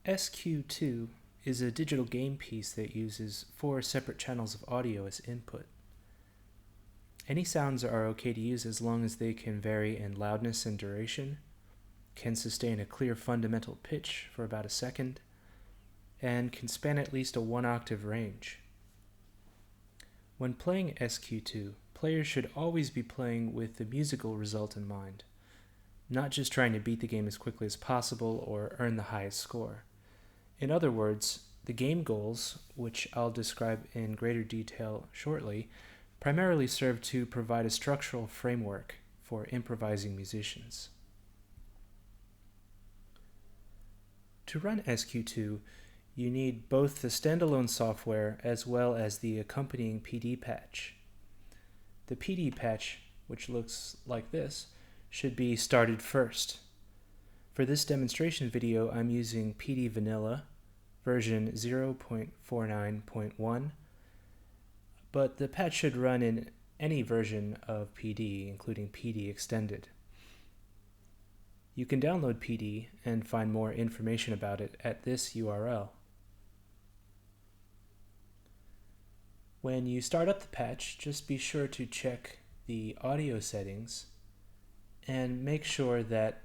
SQ2 is a digital game piece that uses 4 separate channels of audio as input. Any sounds are okay to use as long as they can vary in loudness and duration, can sustain a clear fundamental pitch for about a second, and can span at least a 1-octave range. When playing SQ2, players should always be playing with the musical result in mind, not just trying to beat the game as quickly as possible or earn the highest score. In other words, the game goals, which I'll describe in greater detail shortly, primarily serve to provide a structural framework for improvising musicians. To run SQ2, you need both the standalone software as well as the accompanying PD patch. The PD patch, which looks like this, should be started first. For this demonstration video, I'm using PD Vanilla version 0.49.1, but the patch should run in any version of PD, including PD Extended. You can download PD and find more information about it at this URL. When you start up the patch, just be sure to check the audio settings and make sure that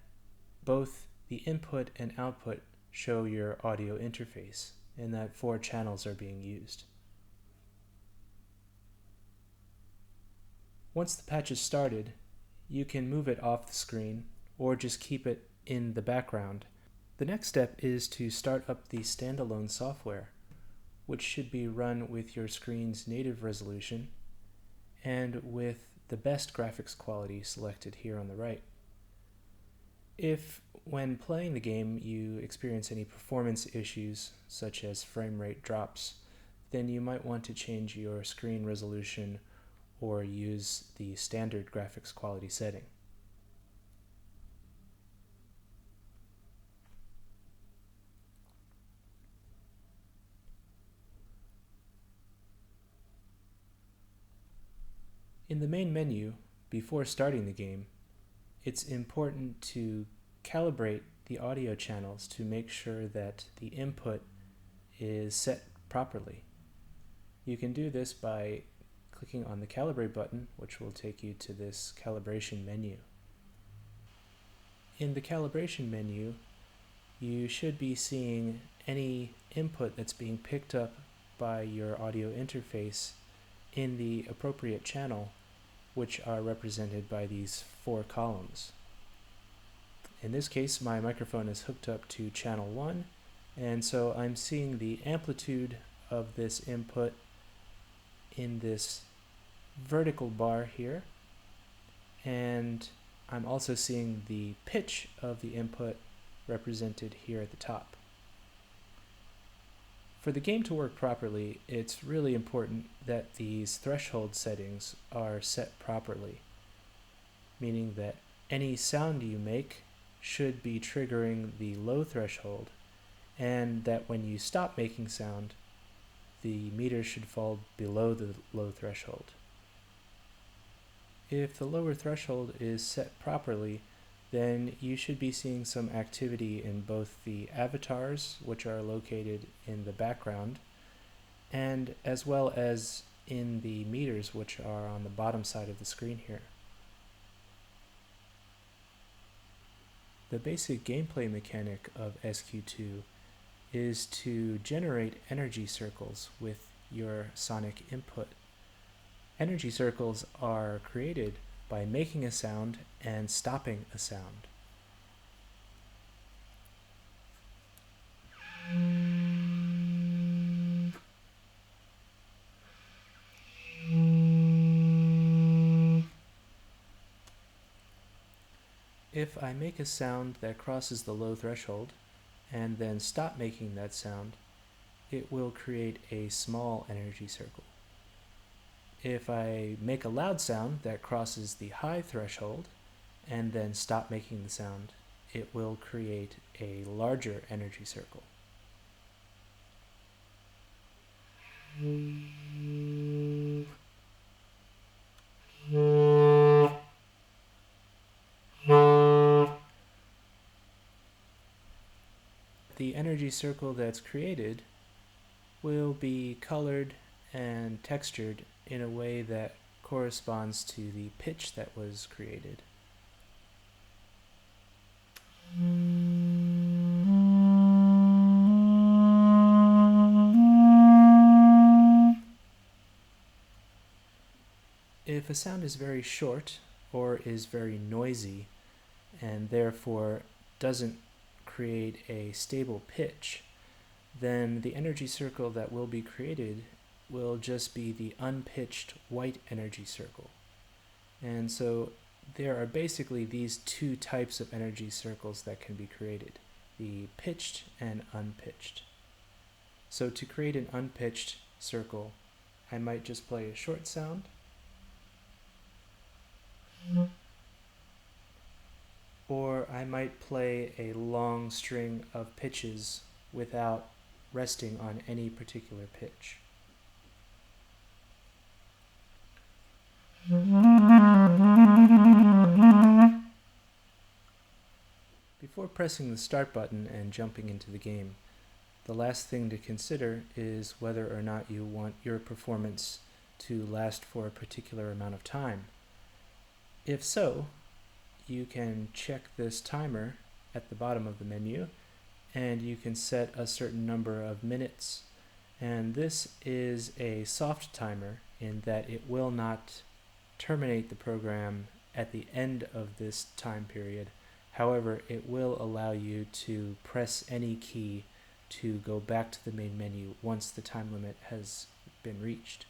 both the input and output show your audio interface and that 4 channels are being used. Once the patch is started, you can move it off the screen or just keep it in the background. The next step is to start up the standalone software, which should be run with your screen's native resolution and with the best graphics quality selected here on the right. If, when playing the game, you experience any performance issues, such as frame rate drops, then you might want to change your screen resolution or use the standard graphics quality setting. In the main menu, before starting the game, it's important to calibrate the audio channels to make sure that the input is set properly. You can do this by clicking on the Calibrate button, which will take you to this calibration menu. In the calibration menu, you should be seeing any input that's being picked up by your audio interface in the appropriate channel, which are represented by these 4 columns. In this case, my microphone is hooked up to channel 1, and so I'm seeing the amplitude of this input in this vertical bar here, and I'm also seeing the pitch of the input represented here at the top. For the game to work properly, it's really important that these threshold settings are set properly, meaning that any sound you make should be triggering the low threshold, and that when you stop making sound, the meter should fall below the low threshold. If the lower threshold is set properly, then you should be seeing some activity in both the avatars, which are located in the background, and as well as in the meters, which are on the bottom side of the screen here. The basic gameplay mechanic of SQ2 is to generate energy circles with your sonic input. Energy circles are created by making a sound and stopping a sound. If I make a sound that crosses the low threshold and then stop making that sound, it will create a small energy circle. If I make a loud sound that crosses the high threshold and then stop making the sound, it will create a larger energy circle. the energy circle that's created will be colored and textured in a way that corresponds to the pitch that was created. If a sound is very short or is very noisy and therefore doesn't create a stable pitch, then the energy circle that will be created will just be the unpitched white energy circle. And so there are basically these two types of energy circles that can be created, the pitched and unpitched. So to create an unpitched circle, I might just play a short sound, or I might play a long string of pitches without resting on any particular pitch. Before pressing the start button and jumping into the game, the last thing to consider is whether or not you want your performance to last for a particular amount of time. If so, you can check this timer at the bottom of the menu, and you can set a certain number of minutes. And this is a soft timer in that it will not terminate the program at the end of this time period. However, it will allow you to press any key to go back to the main menu once the time limit has been reached.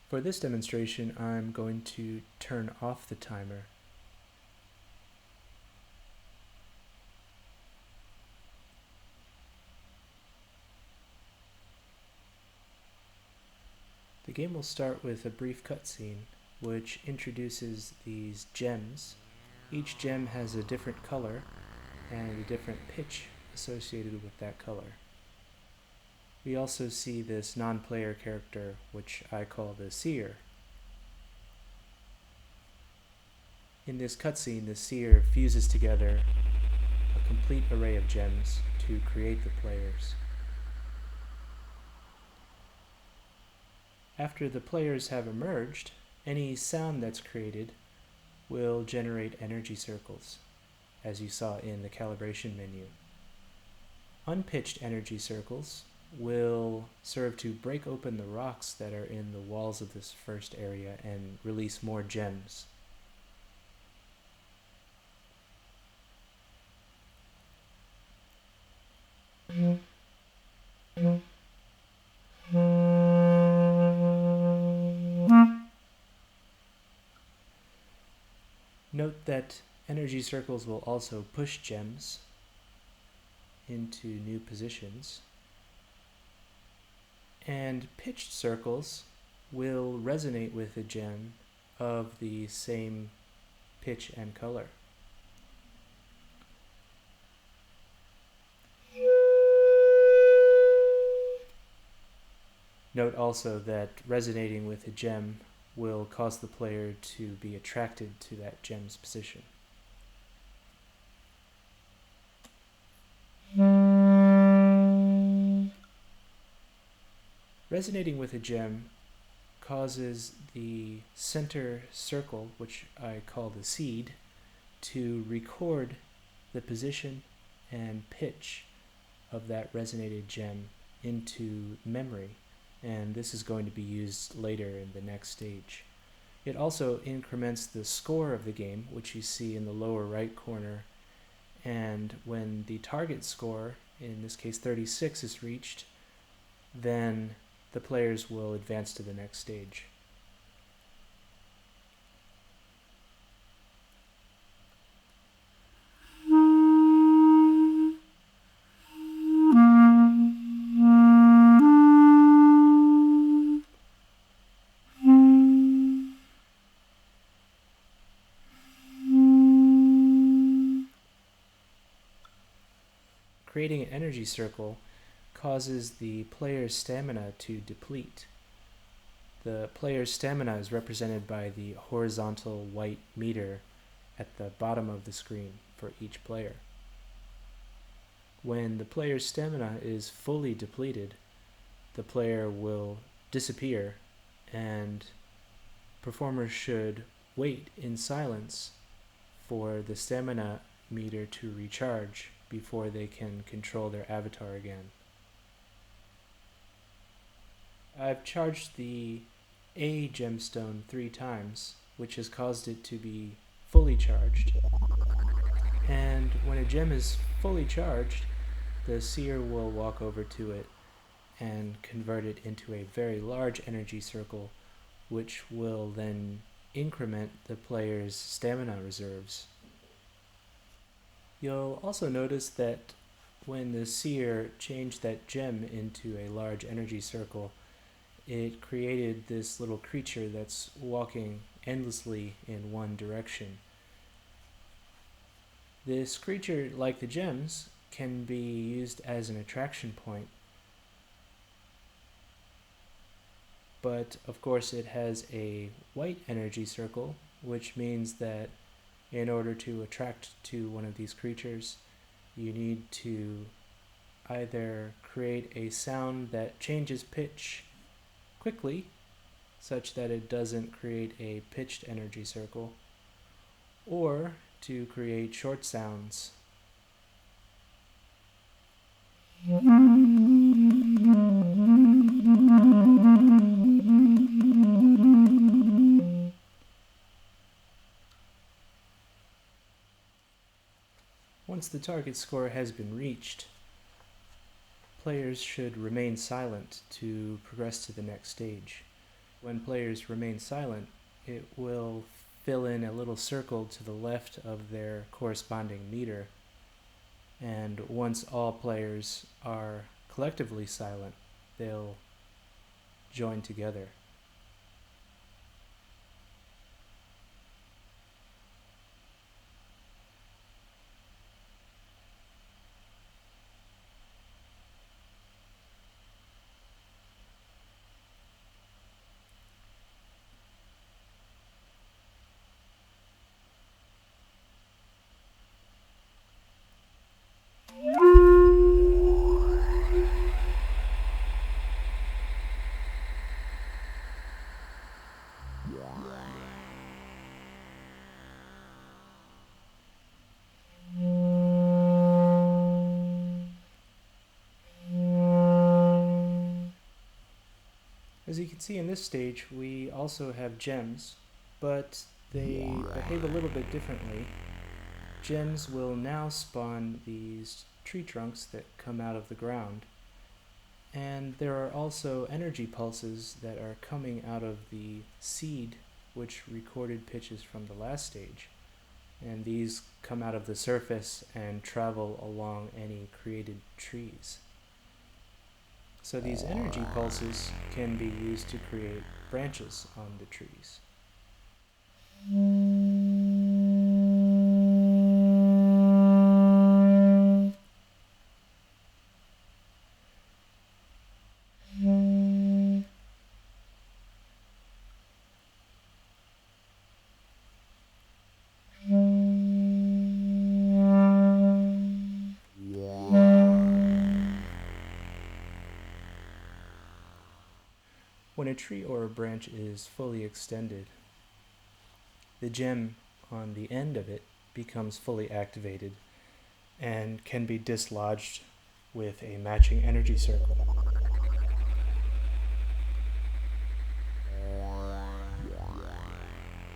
For this demonstration, I'm going to turn off the timer. The game will start with a brief cutscene which introduces these gems. Each gem has a different color and a different pitch associated with that color. We also see this non-player character, which I call the Seer. In this cutscene, the Seer fuses together a complete array of gems to create the players. After the players have emerged, any sound that's created will generate energy circles, as you saw in the calibration menu. Unpitched energy circles will serve to break open the rocks that are in the walls of this first area and release more gems. Note that energy circles will also push gems into new positions, and pitched circles will resonate with a gem of the same pitch and color. Note also that resonating with a gem will cause the player to be attracted to that gem's position. Resonating with a gem causes the center circle, which I call the seed, to record the position and pitch of that resonated gem into memory, and this is going to be used later in the next stage. It also increments the score of the game, which you see in the lower right corner, and when the target score, in this case 36, is reached, then the players will advance to the next stage. Creating an energy circle causes the player's stamina to deplete. The player's stamina is represented by the horizontal white meter at the bottom of the screen for each player. When the player's stamina is fully depleted, the player will disappear, and performers should wait in silence for the stamina meter to recharge before they can control their avatar again. I've charged the A gemstone 3 times, which has caused it to be fully charged. And when a gem is fully charged, the seer will walk over to it and convert it into a very large energy circle, which will then increment the player's stamina reserves. You'll also notice that when the seer changed that gem into a large energy circle, it created this little creature that's walking endlessly in one direction. This creature, like the gems, can be used as an attraction point, but of course it has a white energy circle, which means that in order to attract to one of these creatures, you need to either create a sound that changes pitch quickly, such that it doesn't create a pitched energy circle, or to create short sounds. Once the target score has been reached, players should remain silent to progress to the next stage. When players remain silent, it will fill in a little circle to the left of their corresponding meter, and once all players are collectively silent, they'll join together. As you can see in this stage, we also have gems, but they behave a little bit differently. Gems will now spawn these tree trunks that come out of the ground, and there are also energy pulses that are coming out of the seed, which recorded pitches from the last stage, and these come out of the surface and travel along any created trees. So these energy pulses can be used to create branches on the trees. When a tree or a branch is fully extended, the gem on the end of it becomes fully activated and can be dislodged with a matching energy circle.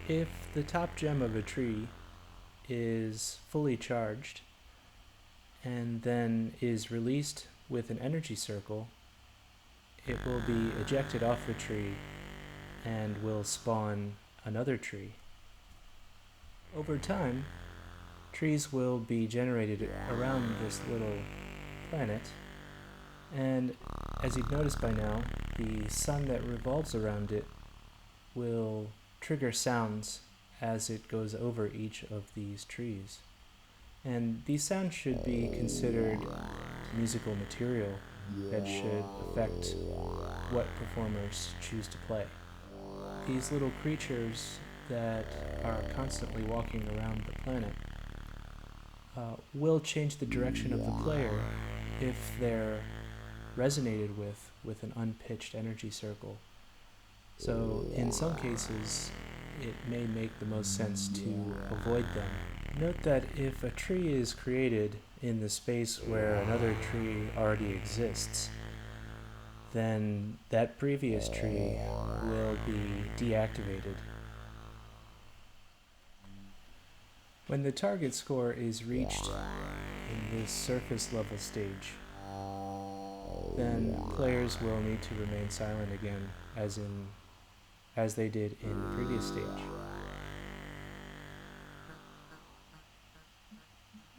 If the top gem of a tree is fully charged and then is released with an energy circle, it will be ejected off the tree and will spawn another tree. Over time, trees will be generated around this little planet, and as you've noticed by now, the sun that revolves around it will trigger sounds as it goes over each of these trees. And these sounds should be considered musical material that should affect what performers choose to play. These little creatures that are constantly walking around the planet will change the direction of the player if they're resonated with an unpitched energy circle. So in some cases, it may make the most sense to avoid them. Note that if a tree is created in the space where another tree already exists, then that previous tree will be deactivated. When the target score is reached in this surface level stage, then players will need to remain silent again, as they did in the previous stage.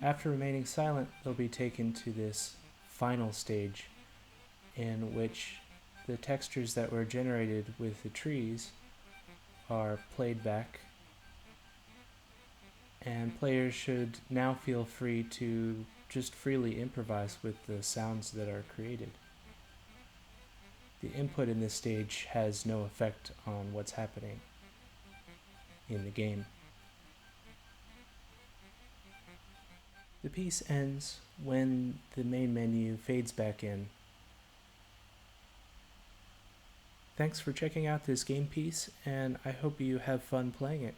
After remaining silent, they'll be taken to this final stage, in which the textures that were generated with the trees are played back, and players should now feel free to just freely improvise with the sounds that are created. The input in this stage has no effect on what's happening in the game. The piece ends when the main menu fades back in. Thanks for checking out this game piece, and I hope you have fun playing it.